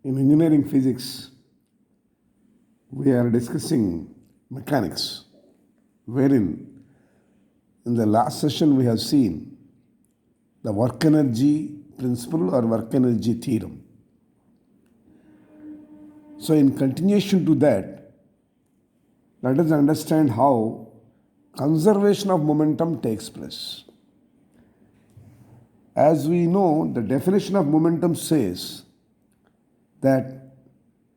In engineering physics, we are discussing mechanics, wherein in the last session we have seen the work energy principle or work energy theorem. So, in continuation to that, let us understand how conservation of momentum takes place. As we know, the definition of momentum says that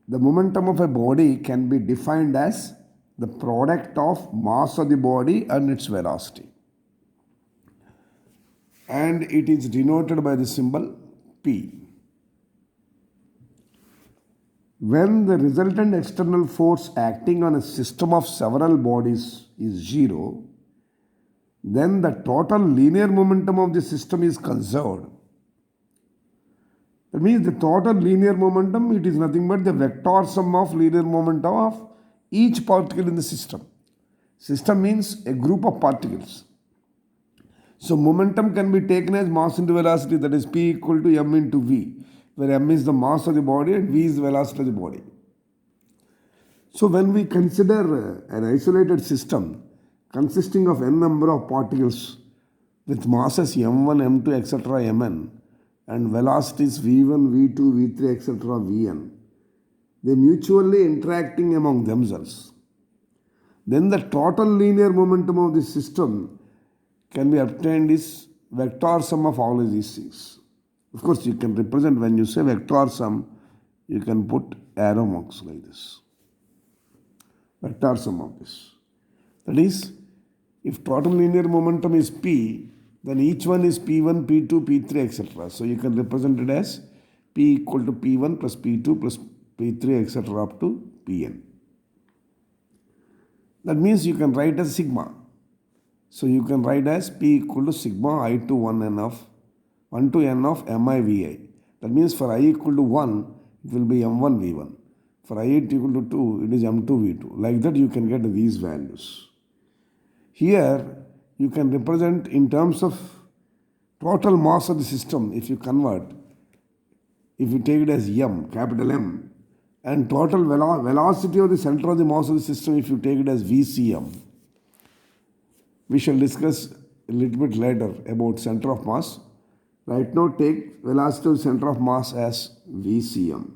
the momentum of a body can be defined as the product of mass of the body and its velocity. And it is denoted by the symbol P. When the resultant external force acting on a system of several bodies is zero, then the total linear momentum of the system is conserved. That means the total linear momentum, it is nothing but the vector sum of linear momentum of each particle in the system. System means a group of particles. So momentum can be taken as mass into velocity, that is P equal to m into v, where m is the mass of the body and v is the velocity of the body. So when we consider an isolated system consisting of n number of particles with masses m1, m2, etc., mn, and velocities v1, v2, v3, etc., vn, they mutually interacting among themselves, then the total linear momentum of the system can be obtained is vector sum of all of these things. Of course, you can represent when you say vector sum, you can put arrow marks like this. Vector sum of this. That is, if total linear momentum is P, then each one is P1, P2, P3, etc. So you can represent it as P equal to P1 plus P2 plus P3, etc. up to Pn. That means you can write as sigma. So you can write as P equal to sigma I to 1 to n of mi vi. That means for I equal to 1, it will be m1 v1. For I equal to 2, it is m2 v2. Like that you can get these values. Here you can represent in terms of total mass of the system, if you convert, if you take it as m, capital M, and total velocity of the center of the mass of the system, if you take it as VCM. We shall discuss a little bit later about center of mass. Right now, take velocity of center of mass as VCM.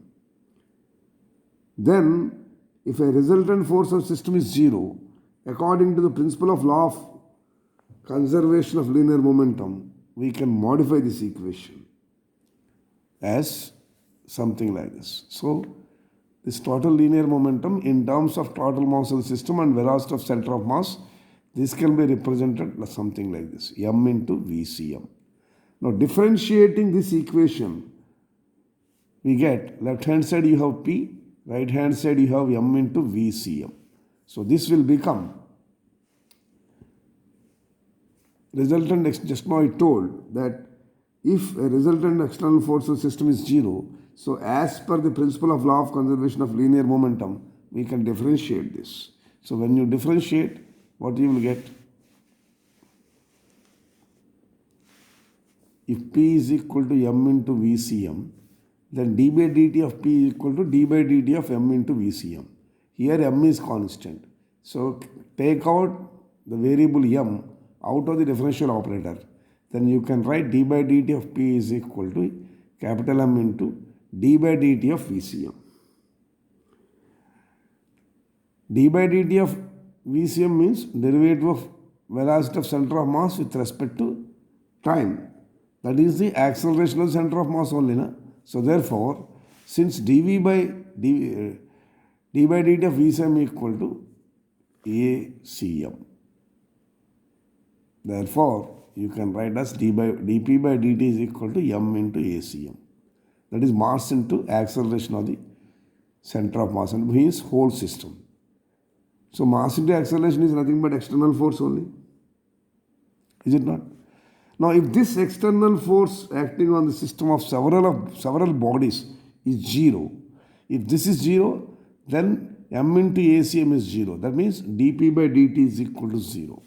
Then, if a resultant force of system is zero, according to the principle of law of conservation of linear momentum, we can modify this equation as something like this. So, this total linear momentum in terms of total mass of the system and velocity of center of mass, this can be represented as something like this, m into VCM. Now, differentiating this equation, we get left hand side you have P, right hand side you have m into VCM. So, this will become resultant, just now I told that if a resultant external force of the system is zero, so as per the principle of law of conservation of linear momentum, we can differentiate this. So when you differentiate, what you will get? If P is equal to m into VCM, then d by dt of P is equal to d by dt of m into VCM. Here m is constant. So take out the variable m out of the differential operator. Then you can write d by dt of P is equal to capital M into d by dt of VCM. d by dt of VCM means derivative of velocity of center of mass with respect to time. That is the acceleration of the center of mass only. Na? So therefore, since dv by d by dt of VCM equal to ACM. Therefore, you can write as dp by dt is equal to m into ACM. That is mass into acceleration of the center of mass and means whole system. So mass into acceleration is nothing but external force only. Is it not? Now if this external force acting on the system of several bodies is zero, if this is zero, then m into ACM is zero. That means dp by dt is equal to zero.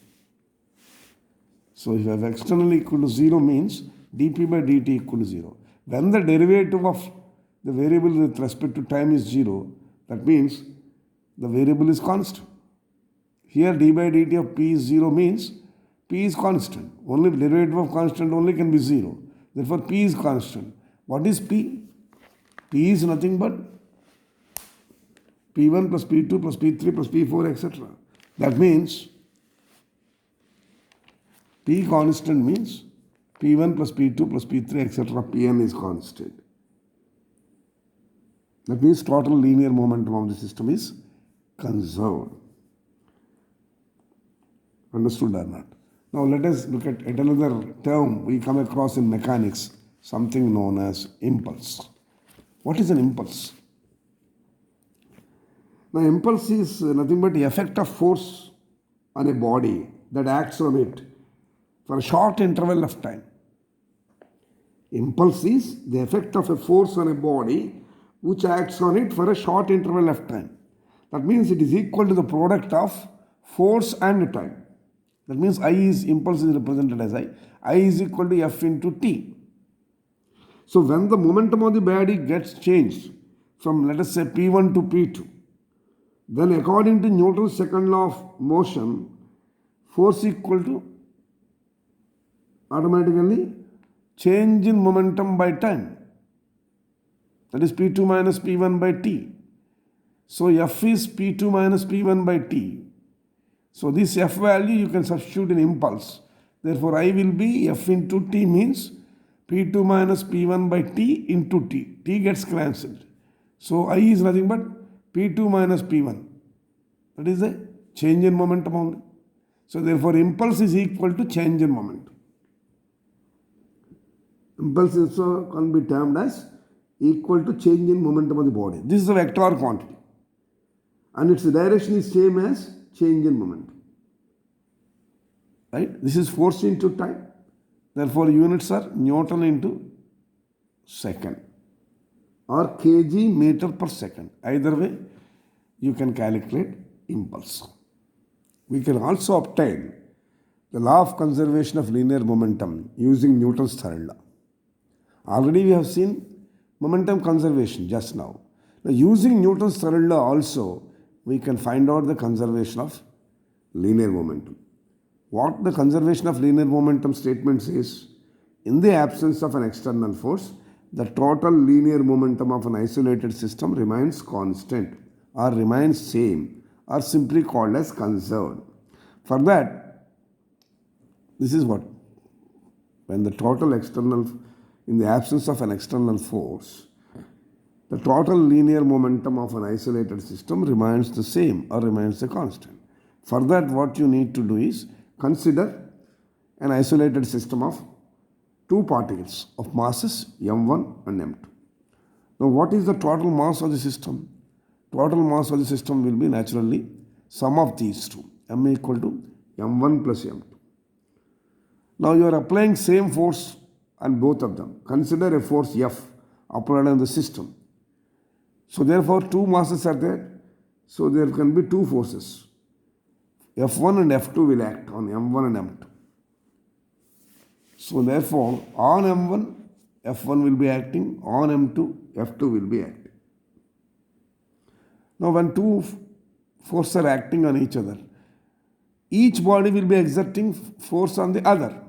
So if you have external equal to zero means dp by dt equal to zero. When the derivative of the variable with respect to time is 0. That means the variable is constant. Here d by dt of p is 0 means p is constant. Only derivative of constant only can be 0. Therefore p is constant. What is p? P is nothing but p1 plus p2 plus p3 plus p4 etc. That means p constant means p1 plus p2 plus p3 etc. pn is constant. That means total linear momentum of the system is conserved. Understood or not? Now let us look at another term we come across in mechanics, something known as impulse. What is an impulse? Now impulse is nothing but the effect of force on a body that acts on it for a short interval of time. Impulse is the effect of a force on a body which acts on it for a short interval of time. That means it is equal to the product of force and time. That means impulse is represented as I is equal to F into T. So when the momentum of the body gets changed from, let us say, P1 to P2, then according to Newton's second law of motion, force equal to automatically change in momentum by time. That is P2 minus P1 by T. So F is P2 minus P1 by T. So this F value you can substitute in impulse. Therefore I will be F into T means P2 minus P1 by T into T. T gets cancelled. So I is nothing but P2 minus P1. That is a change in momentum only. So therefore impulse is equal to change in momentum. Impulse also can be termed as equal to change in momentum of the body. This is a vector quantity. And its direction is same as change in momentum. Right? This is force into time. Therefore units are Newton into second or kg meter per second. Either way you can calculate impulse. We can also obtain the law of conservation of linear momentum using Newton's third law. Already we have seen momentum conservation just now. Now using Newton's third law also we can find out the conservation of linear momentum. What the conservation of linear momentum statement says, in the absence of an external force, the total linear momentum of an isolated system remains constant or remains same or simply called as conserved. For that, this is what, when the total external, in the absence of an external force, the total linear momentum of an isolated system remains the same or remains a constant. For that, what you need to do is consider an isolated system of two particles of masses m1 and m2. Now, what is the total mass of the system? Total mass of the system will be naturally sum of these two, m equal to m1 plus m2. Now, you are applying same force on both of them. Consider a force F applied on the system. So therefore, two masses are there. So there can be two forces. F1 and F2 will act on M1 and M2. So therefore, on M1, F1 will be acting. On M2, F2 will be acting. Now when two forces are acting on each other, each body will be exerting force on the other.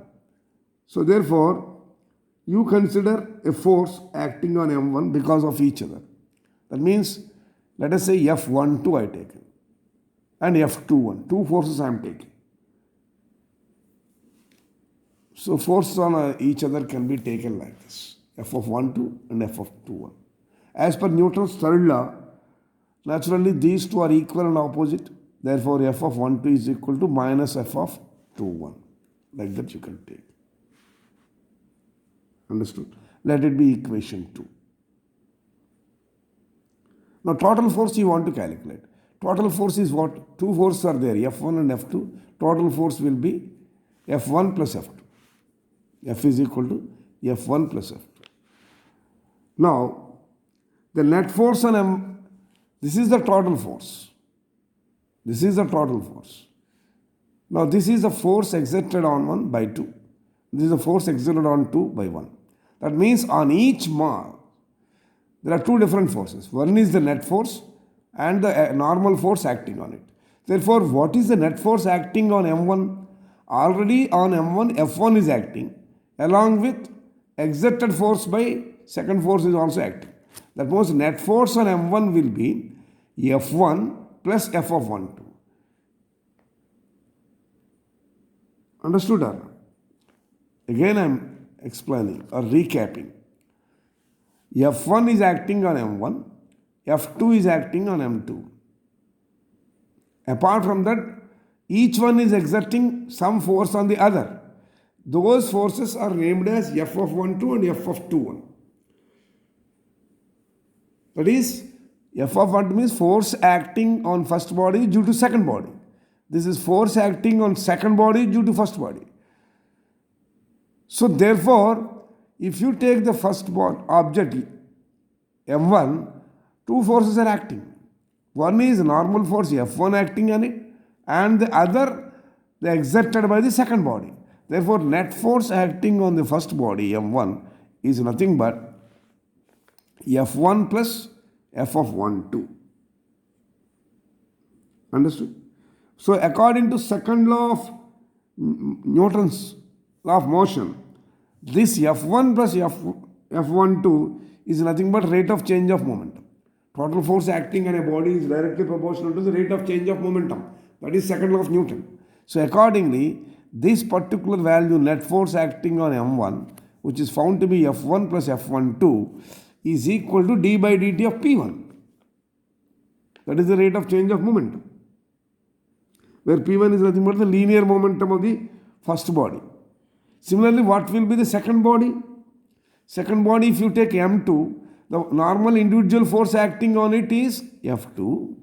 So therefore, you consider a force acting on M1 because of each other. That means, let us say F12 I take and F21, two forces I am taking. So forces on each other can be taken like this, F of 12 and F of 21. As per Newton's third law, naturally these two are equal and opposite. Therefore, F of 12 is equal to minus F of 21. Like that you can take. Understood? Let it be equation 2. Now total force you want to calculate. Total force is what? Two forces are there, F1 and F2. Total force will be F1 plus F2. F is equal to F1 plus F2. Now, the net force on M, this is the total force. This is the total force. Now, this is the force exerted on 1 by 2. This is the force exerted on 2 by 1. That means on each mass, there are two different forces. One is the net force and the normal force acting on it. Therefore, what is the net force acting on M1? Already on M1, F1 is acting along with exerted force by second force is also acting. That means net force on M1 will be F1 plus F of 1, 2. Understood or not? Again I am explaining or recapping. F1 is acting on M1, F2 is acting on M2. Apart from that, each one is exerting some force on the other. Those forces are named as F of 1, 2 and F of 2, 1. That is, F of 1 means force acting on first body due to second body. This is force acting on second body due to first body. So therefore, if you take the first object M1, two forces are acting. One is normal force F1 acting on it, and the other the exerted by the second body. Therefore, net force acting on the first body M1 is nothing but F1 plus F of 1, 2. Understood? So according to second law of Newton's law of motion, this F1 plus F1, 2 is nothing but rate of change of momentum. Total force acting on a body is directly proportional to the rate of change of momentum. That is second law of Newton. So accordingly, this particular value net force acting on M1, which is found to be F1 plus F1, 2, is equal to d by dt of P1. That is the rate of change of momentum, where P1 is nothing but the linear momentum of the first body. Similarly, what will be the second body? Second body, if you take M2, the normal individual force acting on it is F2,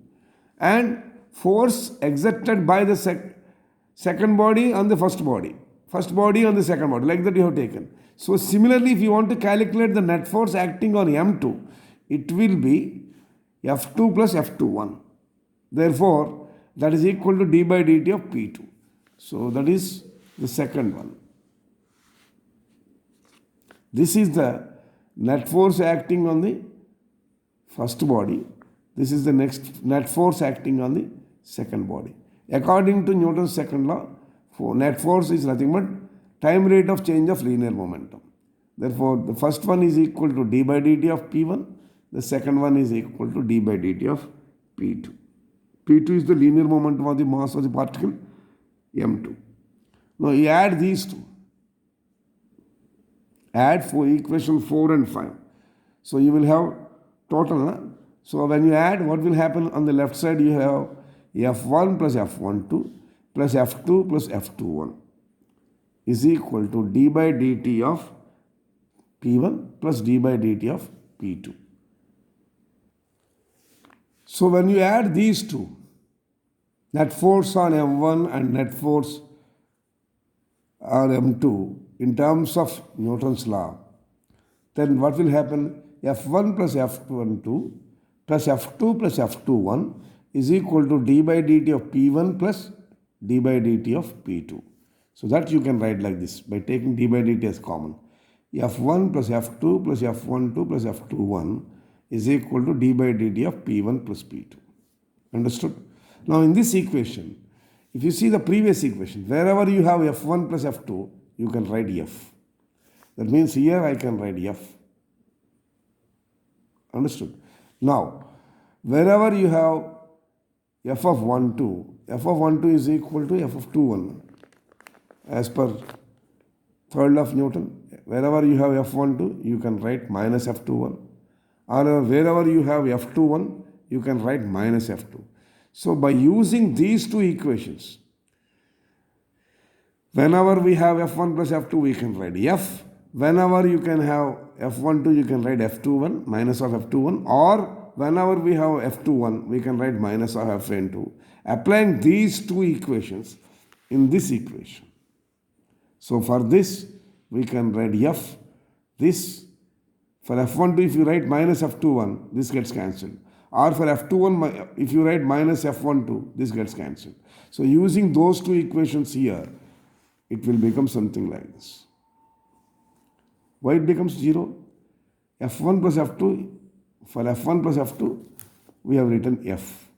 and force exerted by the second body on the first body on the second body, like that you have taken. So similarly, if you want to calculate the net force acting on M2, it will be F2 plus F21. Therefore, that is equal to d by dt of P2. So that is the second one. This is the net force acting on the first body. This is the next net force acting on the second body. According to Newton's second law, net force is nothing but time rate of change of linear momentum. Therefore, the first one is equal to d by dt of P1. The second one is equal to d by dt of P2. P2 is the linear momentum of the mass of the particle M2. Now you add these two. Add for equation 4 and 5. So you will have total. So when you add, what will happen on the left side? You have F1 plus F12 plus F2 plus F21 is equal to d by dt of P1 plus d by dt of P2. So when you add these two, net force on M1 and net force on M2 in terms of Newton's law, then what will happen? F1 plus F12 plus F2 plus F21 is equal to d by dt of P1 plus d by dt of P2. So that you can write like this by taking d by dt as common. F1 plus F2 plus F12 plus F21 is equal to d by dt of P1 plus P2. Understood? Now in this equation, if you see the previous equation, wherever you have F1 plus F2, you can write F. That means here I can write F. Understood? Now, wherever you have F of 1, 2, F of 1, 2 is equal to F of 2, 1. As per third law of Newton, wherever you have F1, 2, you can write minus F2, 1. Or wherever you have F2, 1, you can write minus F2. So by using these two equations, whenever we have F1 plus F2, we can write F. Whenever you can have F1, 2, you can write F2, 1, minus of F2, 1. Or whenever we have F2, 1, we can write minus of Fn2. Applying these two equations in this equation. So for this, we can write F. This, for F1, 2, if you write minus F2, 1, this gets cancelled. Or for F2, 1, if you write minus F1, 2, this gets cancelled. So using those two equations here, it will become something like this. Why it becomes 0? F1 plus F2 For F1 plus F2, we have written F.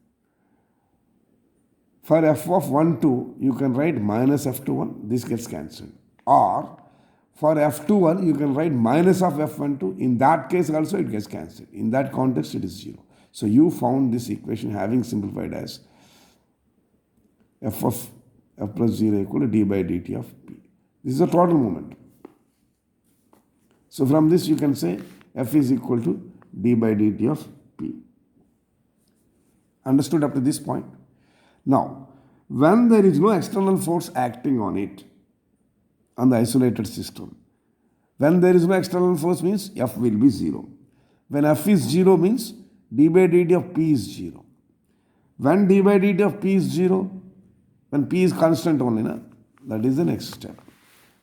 For F of 1, 2, you can write minus F21, this gets cancelled. Or for F21, you can write minus of F12. In that case also it gets cancelled. In that context, it is 0. So you found this equation having simplified as F of F plus 0 equal to d by dt of P. This is a total moment. So from this you can say F is equal to d by dt of P. Understood up to this point? Now, when there is no external force acting on it, on the isolated system, when there is no external force means F will be 0. When F is 0 means d by dt of P is 0. When d by dt of P is 0, when P is constant only, that is the next step.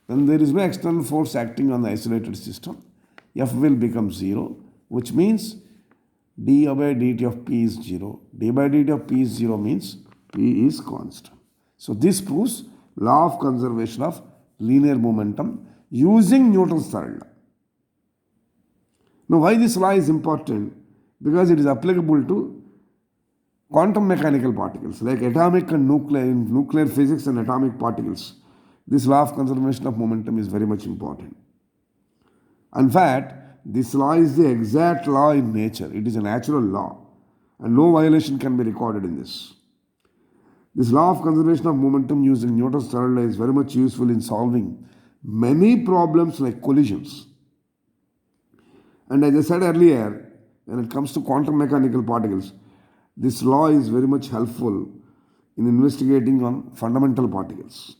When there is no external force acting on the isolated system, F will become 0, which means d by dt of P is 0. d by dt of P is 0 means P is constant. So this proves law of conservation of linear momentum using Newton's third law. Now why this law is important? Because it is applicable to quantum mechanical particles like atomic and nuclear physics and atomic particles. This law of conservation of momentum is very much important. In fact, this law is the exact law in nature. It is a natural law and no violation can be recorded in this. This law of conservation of momentum using Newton's third law is very much useful in solving many problems like collisions. And as I said earlier, when it comes to quantum mechanical particles, this law is very much helpful in investigating on fundamental particles.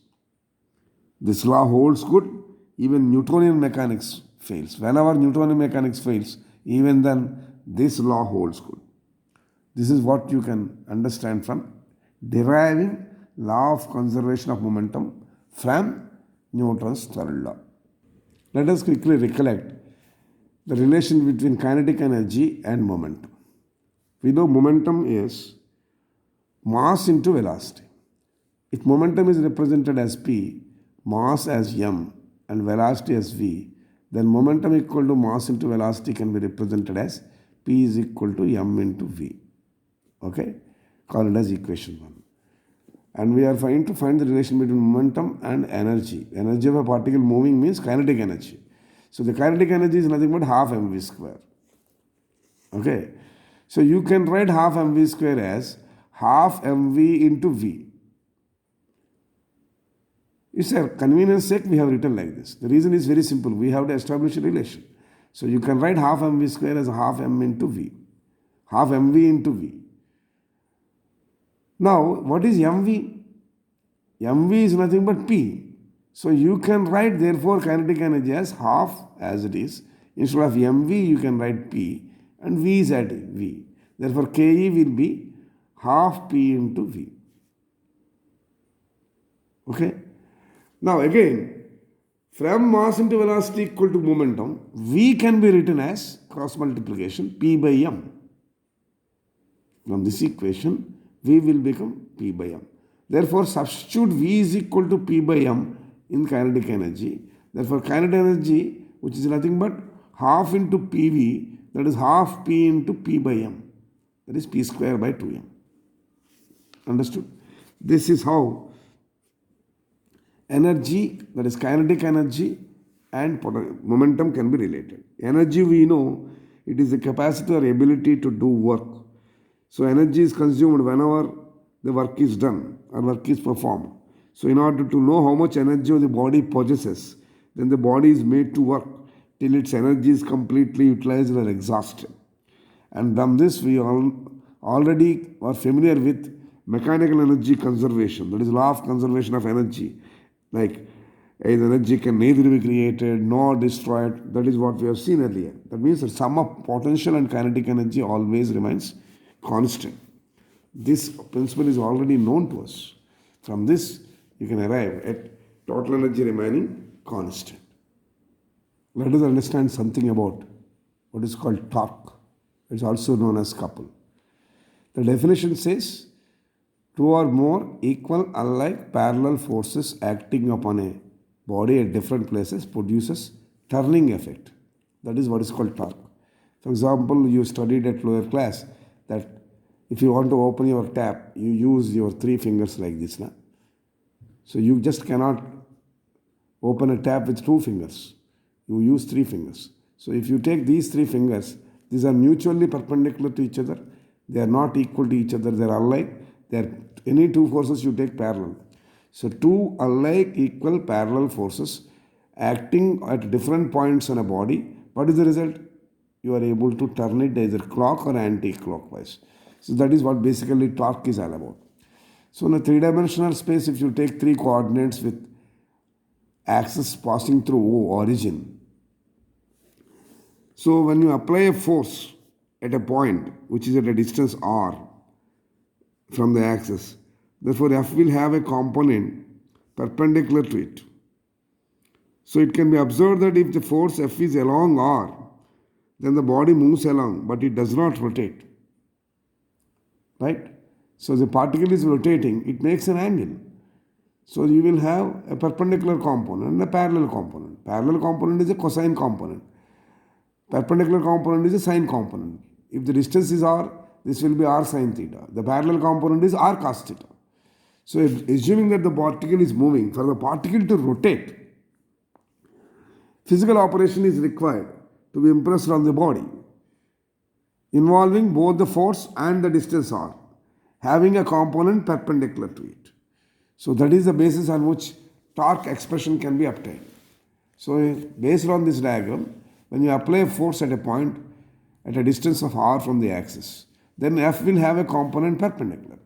This law holds good even Newtonian mechanics fails. Whenever Newtonian mechanics fails, even then this law holds good. This is what you can understand from deriving law of conservation of momentum from Newton's third law. Let us quickly recollect the relation between kinetic energy and momentum. We know momentum is mass into velocity. If momentum is represented as P, mass as m, and velocity as v, then momentum equal to mass into velocity can be represented as P is equal to m into v. Okay? Call it as equation 1. And we are trying to find the relation between momentum and energy. Energy of a particle moving means kinetic energy. So the kinetic energy is nothing but half mv square. Okay? So you can write half mv square as half mv into v. It's a convenience sake we have written like this. The reason is very simple. We have to establish a relation. So you can write half mv square as half m into v. Half mv into v. Now, what is mv? mv is nothing but P. So you can write therefore kinetic energy as half as it is. Instead of mv, you can write P and v is at v. Therefore, Ke will be half P into v. Okay? Now again, from mass into velocity equal to momentum, v can be written as cross multiplication P by m. From this equation, v will become P by m. Therefore, substitute v is equal to P by m in kinetic energy. Therefore, kinetic energy, which is nothing but half into PV, that is half P into P by m. That is P square by 2m. Understood? This is how energy, that is kinetic energy and momentum can be related. Energy, we know, it is the capacity or ability to do work. So energy is consumed whenever the work is done or work is performed. So in order to know how much energy the body possesses, then the body is made to work till its energy is completely utilized or exhausted. And from this we already are familiar with mechanical energy conservation, that is law of conservation of energy. Like energy can neither be created nor destroyed. That is what we have seen earlier. That means the sum of potential and kinetic energy always remains constant. This principle is already known to us. From this, you can arrive at total energy remaining constant. Let us understand something about what is called torque. It's also known as couple. The definition says, two or more equal, unlike, parallel forces acting upon a body at different places produces turning effect. That is what is called torque. For example, you studied at lower class that if you want to open your tap, you use your three fingers like this. Na? So you just cannot open a tap with two fingers. You use three fingers. So if you take these three fingers, these are mutually perpendicular to each other. They are not equal to each other. They are alike. They are any two forces you take parallel. So two alike equal parallel forces acting at different points on a body. What is the result? You are able to turn it either clock or anti-clockwise. So that is what basically torque is all about. So in a three-dimensional space, if you take three coordinates with axis passing through origin, so when you apply a force at a point which is at a distance r from the axis, therefore F will have a component perpendicular to it. So it can be observed that if the force F is along r, then the body moves along, but it does not rotate. Right? So the particle is rotating, it makes an angle. So you will have a perpendicular component and a parallel component. Parallel component is a cosine component. Perpendicular component is a sine component. If the distance is r, this will be r sine theta. The parallel component is r cos theta. So assuming that the particle is moving, for the particle to rotate, physical operation is required to be impressed on the body, involving both the force and the distance r, having a component perpendicular to it. So that is the basis on which torque expression can be obtained. So based on this diagram, when you apply a force at a point at a distance of r from the axis, then F will have a component perpendicular.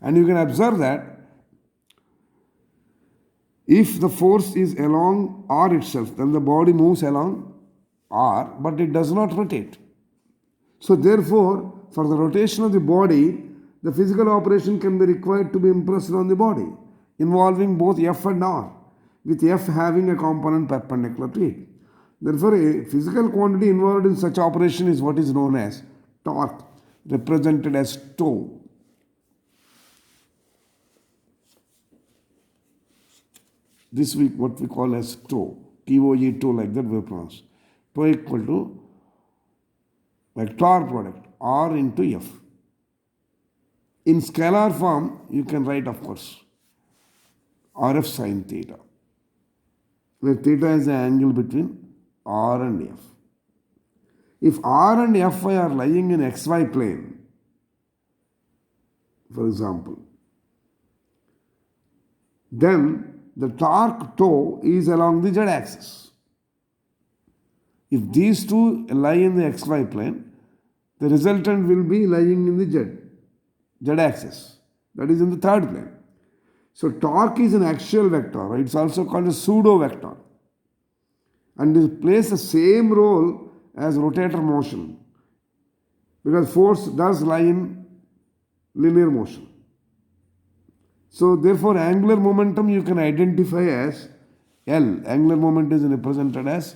And you can observe that if the force is along r itself, then the body moves along r, but it does not rotate. So therefore, for the rotation of the body, the physical operation can be required to be impressed on the body, involving both F and R, with F having a component perpendicular to it. Therefore, a physical quantity involved in such operation is what is known as torque, represented as τ. This we what we call as τ, T-O-E, τ, like that we pronounce. τ equal to vector product R into F. In scalar form, you can write, of course, RF sine theta, where theta is the angle between R and F. If R and F are lying in XY plane, for example, then the torque τ is along the Z axis. If these two lie in the XY plane, the resultant will be lying in the Z axis. That is in the third plane. So torque is an axial vector. It's also called a pseudo vector. And it plays the same role as rotator motion, because force does lie in linear motion. So therefore angular momentum you can identify as L. Angular momentum is represented as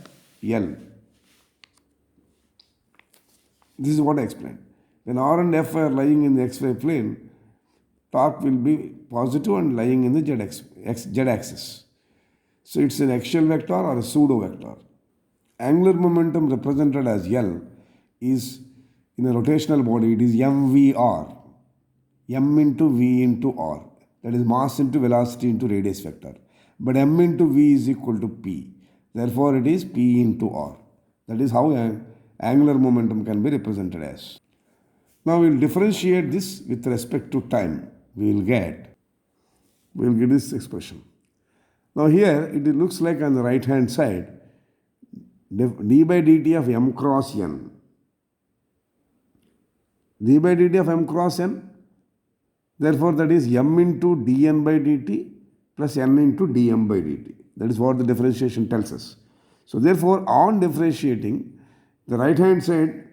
L. This is what I explained. When R and F are lying in the XY plane, torque will be positive and lying in the Z axis. So it's an axial vector or a pseudo vector. Angular momentum represented as L is, in a rotational body, it is mvr. M into V into R. That is mass into velocity into radius vector. But M into V is equal to P. Therefore it is P into R. That is how angular momentum can be represented as. Now we will differentiate this with respect to time. We will get this expression. Now here it looks like on the right hand side, d by dt of m cross n. d by dt of m cross n, therefore that is m into dn by dt plus n into dm by dt. That is what the differentiation tells us. So therefore on differentiating, the right hand side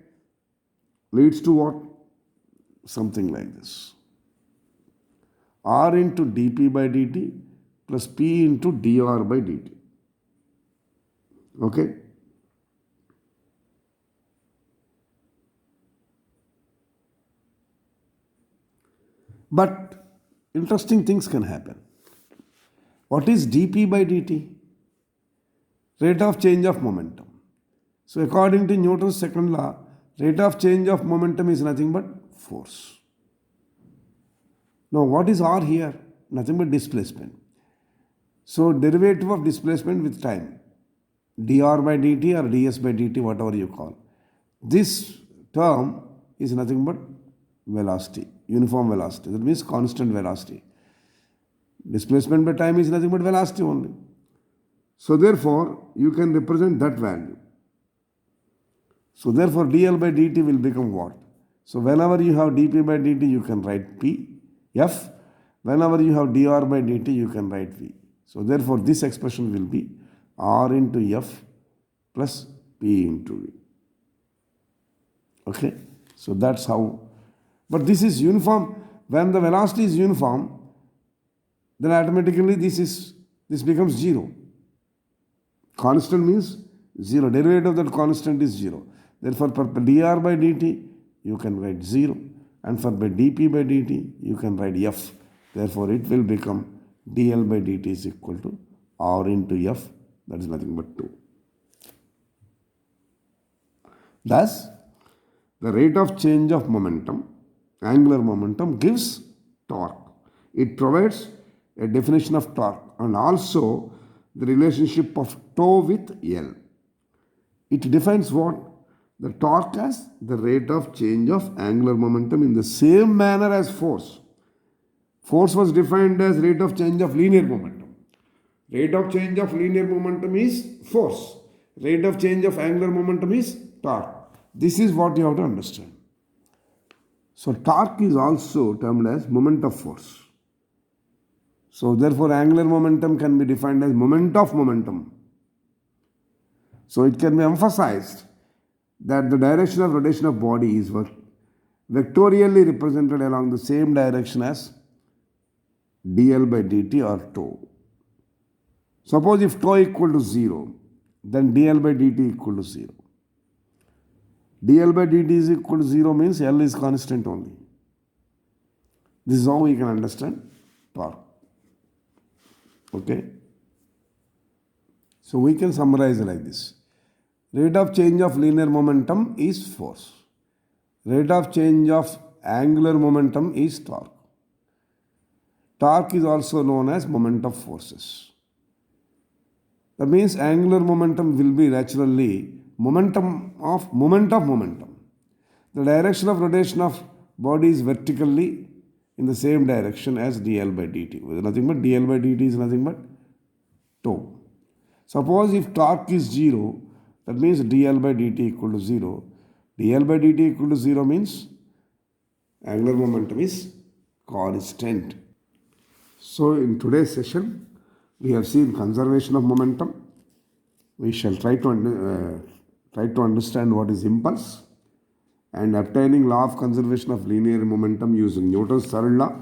leads to what? Something like this. R into dp by dt plus p into dr by dt. Okay? But interesting things can happen. What is dp by dt? Rate of change of momentum. So according to Newton's second law, Rate of change of momentum is nothing but force. Now what is R here? Nothing but displacement. So derivative of displacement with time, dr by dt or ds by dt, whatever you call. This term is nothing but velocity, uniform velocity. That means constant velocity. Displacement by time is nothing but velocity only. So therefore, you can represent that value. So therefore, dl by dt will become what? So whenever you have dp by dt, you can write p, f. Whenever you have dr by dt, you can write v. So therefore, this expression will be r into f plus p into v. Okay? So that's how. But this is uniform. When the velocity is uniform, then automatically this becomes 0. Constant means 0. Derivative of that constant is 0. Therefore, for dr by dt, you can write 0. And for by dp by dt, you can write f. Therefore, it will become dl by dt is equal to r into f. That is nothing but 2. Thus, the rate of change of momentum, angular momentum, gives torque. It provides a definition of torque and also the relationship of tau with L. It defines what? The torque as the rate of change of angular momentum in the same manner as force. Force was defined as rate of change of linear momentum. Rate of change of linear momentum is force. Rate of change of angular momentum is torque. This is what you have to understand. So torque is also termed as moment of force. So therefore angular momentum can be defined as moment of momentum. So it can be emphasized that the direction of rotation of body is vectorially represented along the same direction as dl by dt or tau. Suppose if tau equal to 0, then dl by dt equal to 0. dl by dt is equal to 0 means L is constant only. This is how we can understand torque. Okay? So we can summarize like this. Rate of change of linear momentum is force. Rate of change of angular momentum is torque. Torque is also known as moment of forces. That means angular momentum will be naturally moment of momentum. The direction of rotation of body is vertically in the same direction as dl by dt. Nothing but dl by dt is nothing but tau. Suppose if torque is 0, that means dl by dt equal to 0. dl by dt equal to 0 means angular momentum is constant. So in today's session, we have seen conservation of momentum. We shall try to understand what is impulse and obtaining law of conservation of linear momentum using Newton's third law,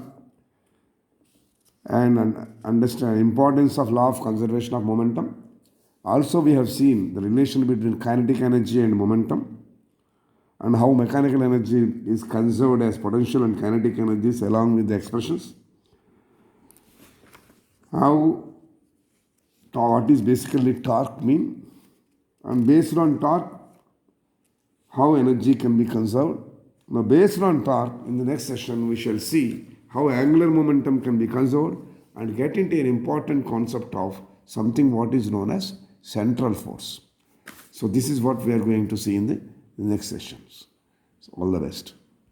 and understand importance of law of conservation of momentum. Also, we have seen the relation between kinetic energy and momentum and how mechanical energy is conserved as potential and kinetic energies along with the expressions. What is basically torque mean, and based on torque, how energy can be conserved. Now based on torque, in the next session we shall see how angular momentum can be conserved and get into an important concept of something what is known as central force. So this is what we are going to see in the next sessions. So all the best.